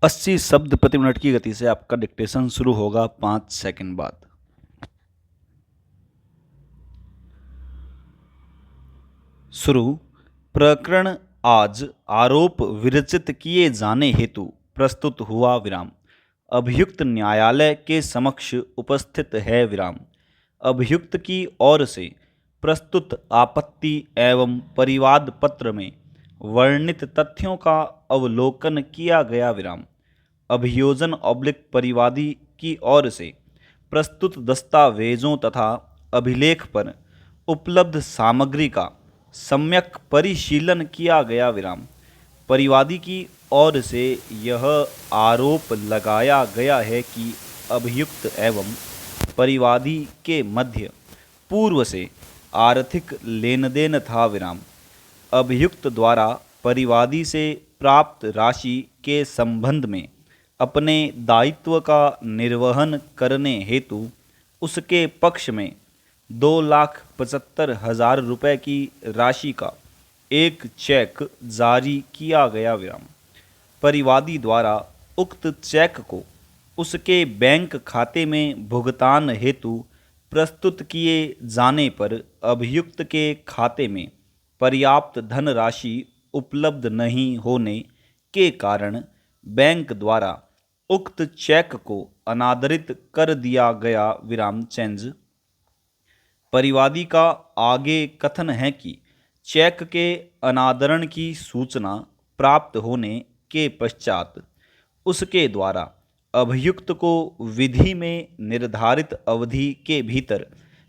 80 शब्द प्रति मिनट की गति से आपका डिक्टेशन शुरू होगा 5 सेकंड बाद। शुरू। प्रकरण आज आरोप विरचित किए जाने हेतु प्रस्तुत हुआ विराम। अभियुक्त न्यायालय के समक्ष उपस्थित है विराम। अभियुक्त की ओर से प्रस्तुत आपत्ति एवं परिवाद पत्र में वर्णित तथ्यों का अवलोकन किया गया विराम। अभियोजन ऑब्लिक परिवादी की ओर से प्रस्तुत दस्तावेजों तथा अभिलेख पर उपलब्ध सामग्री का सम्यक परिशीलन किया गया विराम। परिवादी की ओर से यह आरोप लगाया गया है कि अभियुक्त एवं परिवादी के मध्य पूर्व से आर्थिक लेन देन था विराम। अभियुक्त द्वारा परिवादी से प्राप्त राशि के संबंध में अपने दायित्व का निर्वहन करने हेतु उसके पक्ष में 2,75,000 रुपये की राशि का एक चेक जारी किया गया विराम। परिवादी द्वारा उक्त चेक को उसके बैंक खाते में भुगतान हेतु प्रस्तुत किए जाने पर अभियुक्त के खाते में पर्याप्त धनराशि उपलब्ध नहीं होने के कारण बैंक द्वारा उक्त चेक को अनादरित कर दिया गया विराम चेंज। परिवादी का आगे कथन है कि चेक के अनादरण की सूचना प्राप्त होने के पश्चात उसके द्वारा अभियुक्त को विधि में निर्धारित अवधि के भीतर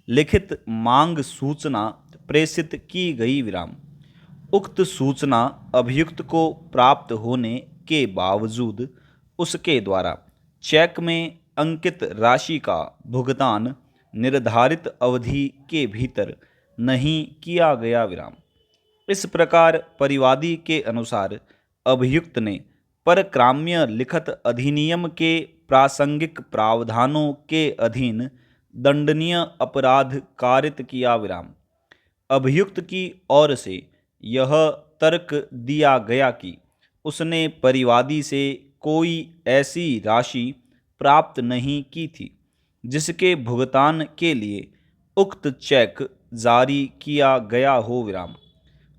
लिखित मांग सूचना प्रेषित की गई विराम। उक्त सूचना अभियुक्त को प्राप्त होने के बावजूद उसके द्वारा चेक में अंकित राशि का भुगतान निर्धारित अवधि के भीतर नहीं किया गया विराम। इस प्रकार परिवादी के अनुसार अभियुक्त ने परक्राम्य लिखत अधिनियम के प्रासंगिक प्रावधानों के अधीन दंडनीय अपराध कारित किया विराम। अभियुक्त की ओर से यह तर्क दिया गया कि उसने परिवादी से कोई ऐसी राशि प्राप्त नहीं की थी जिसके भुगतान के लिए उक्त चेक जारी किया गया हो विराम।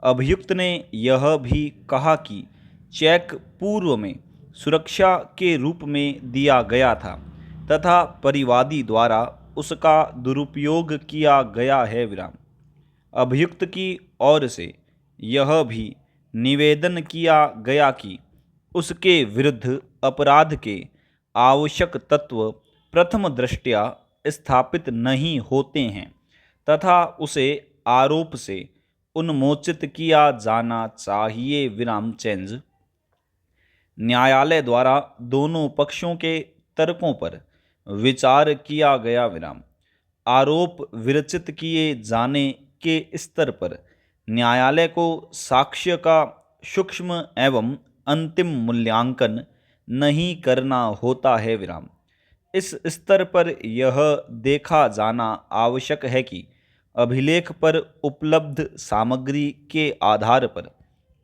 अभियुक्त ने यह भी कहा कि चेक पूर्व में सुरक्षा के रूप में दिया गया था तथा परिवादी द्वारा उसका दुरुपयोग किया गया है विराम। अभियुक्त की ओर से यह भी निवेदन किया गया कि उसके विरुद्ध अपराध के आवश्यक तत्व प्रथम दृष्टया स्थापित नहीं होते हैं तथा उसे आरोप से उन्मोचित किया जाना चाहिए विराम चेंज। न्यायालय द्वारा दोनों पक्षों के तर्कों पर विचार किया गया विराम। आरोप विरचित किए जाने के स्तर पर न्यायालय को साक्ष्य का सूक्ष्म एवं अंतिम मूल्यांकन नहीं करना होता है विराम। इस स्तर पर यह देखा जाना आवश्यक है कि अभिलेख पर उपलब्ध सामग्री के आधार पर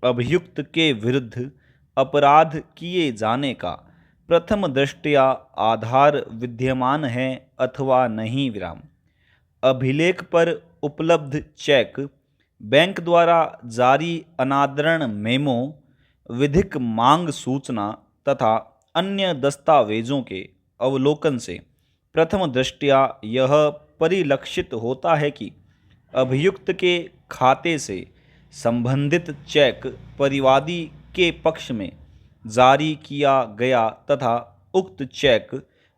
अभियुक्त के विरुद्ध अपराध किए जाने का प्रथम दृष्टया आधार विद्यमान है अथवा नहीं विराम। अभिलेख पर उपलब्ध चेक, बैंक द्वारा जारी अनादरण मेमो, विधिक मांग सूचना तथा अन्य दस्तावेजों के अवलोकन से प्रथम दृष्टया यह परिलक्षित होता है कि अभियुक्त के खाते से संबंधित चेक परिवादी के पक्ष में जारी किया गया तथा उक्त चेक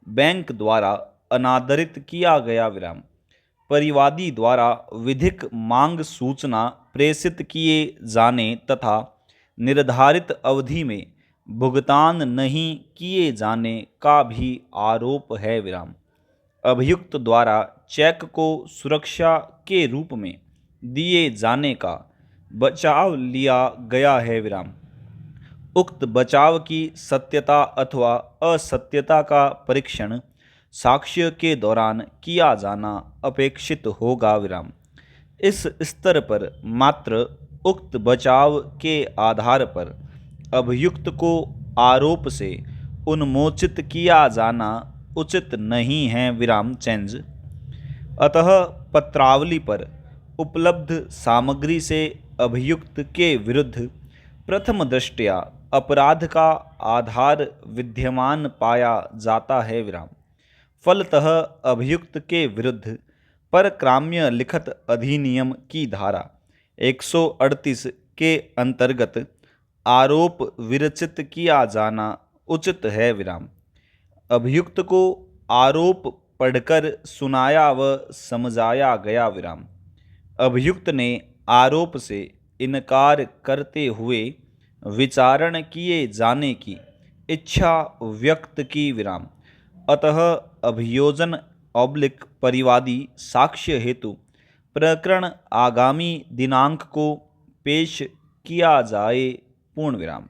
बैंक द्वारा अनादरित किया गया विराम। परिवादी द्वारा विधिक मांग सूचना प्रेषित किए जाने तथा निर्धारित अवधि में भुगतान नहीं किए जाने का भी आरोप है विराम। अभियुक्त द्वारा चेक को सुरक्षा के रूप में दिए जाने का बचाव लिया गया है विराम। उक्त बचाव की सत्यता अथवा असत्यता का परीक्षण साक्ष्य के दौरान किया जाना अपेक्षित होगा विराम। इस स्तर पर मात्र उक्त बचाव के आधार पर अभियुक्त को आरोप से उन्मोचित किया जाना उचित नहीं है विराम चेंज। अतः पत्रावली पर उपलब्ध सामग्री से अभियुक्त के विरुद्ध प्रथम दृष्टया अपराध का आधार विद्यमान पाया जाता है विराम। फलतः अभियुक्त के विरुद्ध परक्राम्य लिखत अधिनियम की धारा 138 के अंतर्गत आरोप विरचित किया जाना उचित है विराम। अभियुक्त को आरोप पढ़कर सुनाया व समझाया गया विराम। अभियुक्त ने आरोप से इनकार करते हुए विचारण किए जाने की इच्छा व्यक्त की विराम। अतः अभियोजन परिवादी साक्ष्य हेतु प्रकरण आगामी दिनांक को पेश किया जाए पूर्ण विराम।